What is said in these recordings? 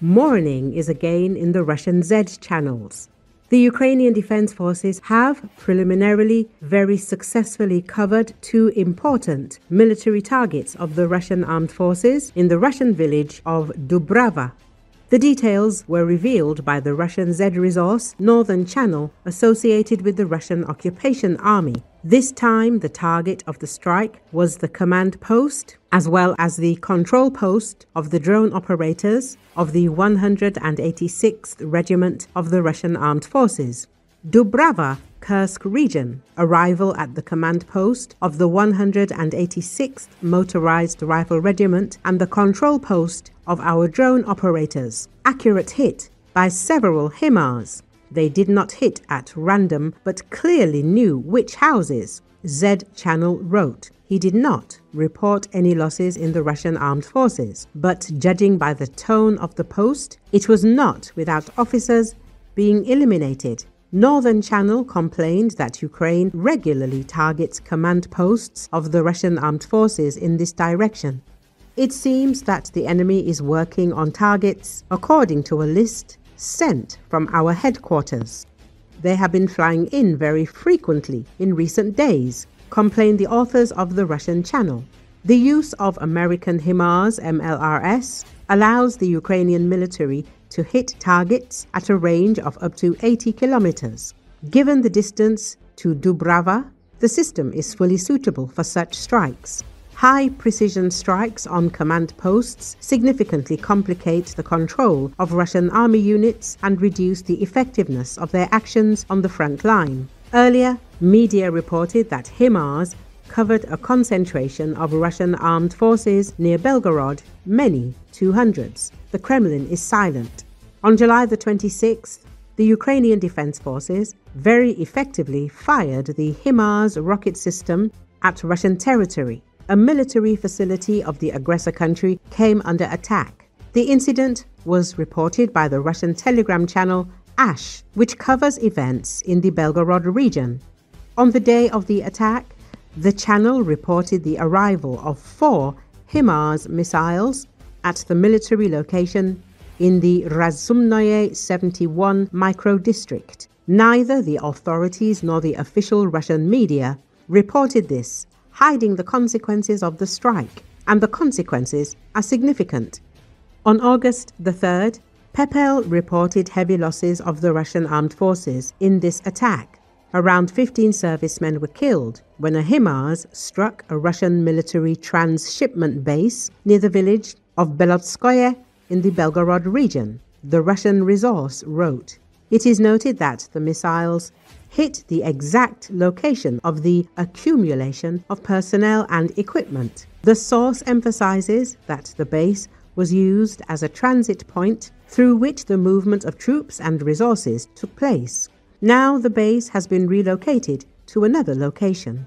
Mourning is again in the Russian Z channels. The Ukrainian Defense Forces have preliminarily very successfully covered two important military targets of the Russian armed forces in the Russian village of Dubrava. The details were revealed by the Russian Z Resource Northern Channel associated with the Russian occupation army. This time the target of the strike was the command post as well as the control post of the drone operators of the 186th Regiment of the Russian Armed Forces. Dubrava, Kursk region, arrival at the command post of the 186th Motorized Rifle Regiment and the control post of our drone operators. Accurate hit by several HIMARS. They did not hit at random but clearly knew which houses, Z Channel wrote. He did not report any losses in the Russian armed forces, but judging by the tone of the post, it was not without officers being eliminated. Northern Channel complained that Ukraine regularly targets command posts of the Russian armed forces in this direction. It seems that the enemy is working on targets according to a list sent from our headquarters. They have been flying in very frequently in recent days, complained the authors of the Russian channel. The use of American HIMARS MLRS allows the Ukrainian military to hit targets at a range of up to 80 kilometers. Given the distance to Dubrava, the system is fully suitable for such strikes. High-precision strikes on command posts significantly complicate the control of Russian army units and reduce the effectiveness of their actions on the front line. Earlier, media reported that HIMARS covered a concentration of Russian armed forces near Belgorod, many 200s. The Kremlin is silent. On July the 26th, the Ukrainian Defense Forces very effectively fired the HIMARS rocket system at Russian territory. A military facility of the aggressor country came under attack. The incident was reported by the Russian Telegram channel ASH, which covers events in the Belgorod region. On the day of the attack, the channel reported the arrival of 4 HIMARS missiles at the military location in the Razumnoye 71 micro-district. Neither the authorities nor the official Russian media reported this, hiding the consequences of the strike, and the consequences are significant. On August the 3rd, Pepel reported heavy losses of the Russian armed forces in this attack. Around 15 servicemen were killed when a HIMARS struck a Russian military transshipment base near the village of Belotskoye in the Belgorod region, the Russian resource wrote. It is noted that the missiles hit the exact location of the accumulation of personnel and equipment. The source emphasizes that the base was used as a transit point through which the movement of troops and resources took place. Now the base has been relocated to another location.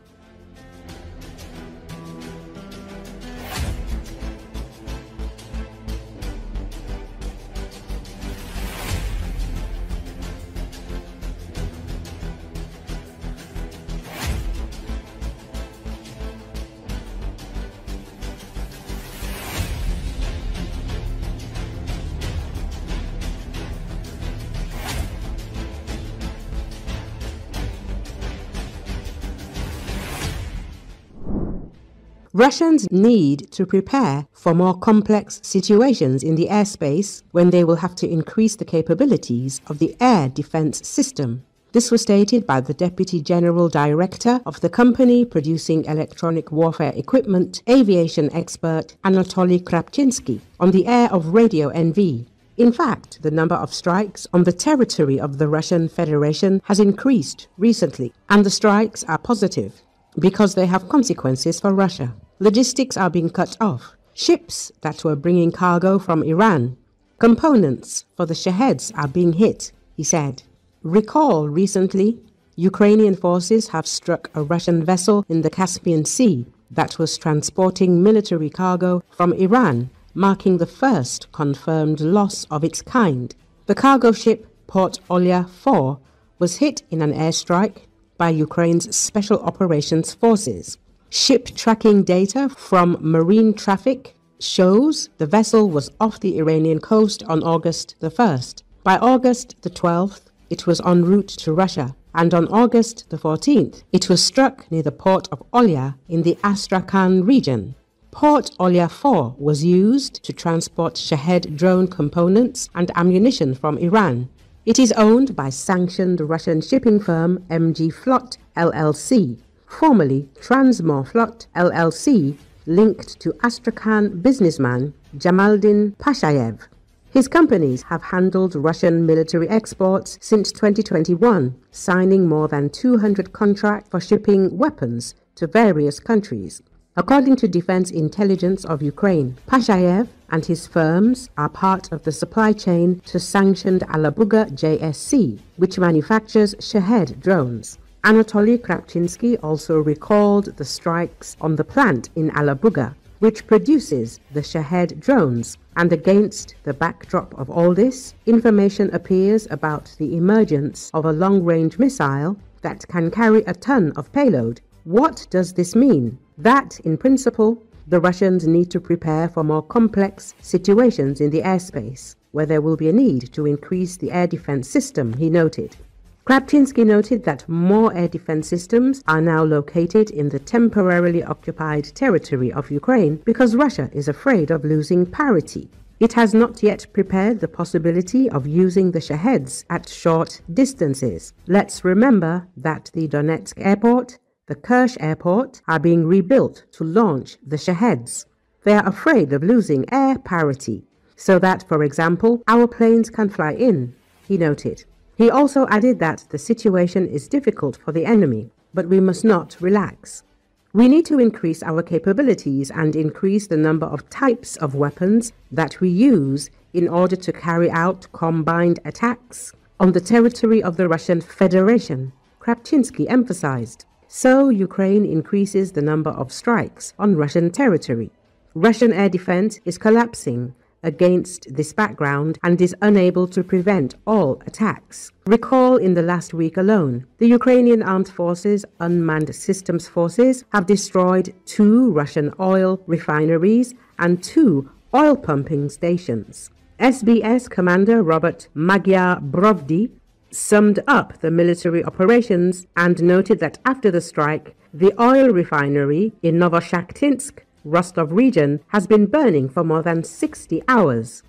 Russians need to prepare for more complex situations in the airspace when they will have to increase the capabilities of the air defense system. This was stated by the Deputy General Director of the company producing electronic warfare equipment, aviation expert Anatoly Krapchinsky, on the air of Radio NV. In fact, the number of strikes on the territory of the Russian Federation has increased recently, and the strikes are positive because they have consequences for Russia. Logistics are being cut off. Ships that were bringing cargo from Iran. Components for the Shaheds are being hit, he said. Recall recently, Ukrainian forces have struck a Russian vessel in the Caspian Sea that was transporting military cargo from Iran, marking the first confirmed loss of its kind. The cargo ship Port Olya 4 was hit in an airstrike by Ukraine's Special Operations Forces. Ship tracking data from marine traffic shows the vessel was off the Iranian coast on August the 1st. By August the 12th, it was en route to Russia, and on August the 14th, it was struck near the port of Olya in the Astrakhan region. Port Olya 4 was used to transport Shahed drone components and ammunition from Iran. It is owned by sanctioned Russian shipping firm MG Flot LLC, formerly Transmorflot LLC, linked to Astrakhan businessman Jamaldin Pashayev. His companies have handled Russian military exports since 2021, signing more than 200 contracts for shipping weapons to various countries. According to Defense Intelligence of Ukraine, Pashayev and his firms are part of the supply chain to sanctioned Alabuga JSC, which manufactures Shahed drones. Anatoly Krapchinsky also recalled the strikes on the plant in Alabuga, which produces the Shahed drones. And against the backdrop of all this, information appears about the emergence of a long-range missile that can carry a ton of payload. What does this mean? That, in principle, the Russians need to prepare for more complex situations in the airspace, where there will be a need to increase the air defense system, he noted. Krapchinsky noted that more air defense systems are now located in the temporarily occupied territory of Ukraine because Russia is afraid of losing parity. It has not yet prepared the possibility of using the Shaheds at short distances. Let's remember that the Donetsk airport, the Kursk airport are being rebuilt to launch the Shaheds. They are afraid of losing air parity, so that, for example, our planes can fly in, he noted. He also added that the situation is difficult for the enemy, but we must not relax. We need to increase our capabilities and increase the number of types of weapons that we use in order to carry out combined attacks on the territory of the Russian Federation, Krapchinsky emphasized. So Ukraine increases the number of strikes on Russian territory. Russian air defense is collapsing against this background and is unable to prevent all attacks. Recall in the last week alone, the Ukrainian Armed Forces Unmanned Systems Forces have destroyed 2 Russian oil refineries and 2 oil pumping stations. SBS Commander Robert Magyar-Brovdi summed up the military operations and noted that after the strike, the oil refinery in Novoshakhtinsk, Rostov region, has been burning for more than 60 hours.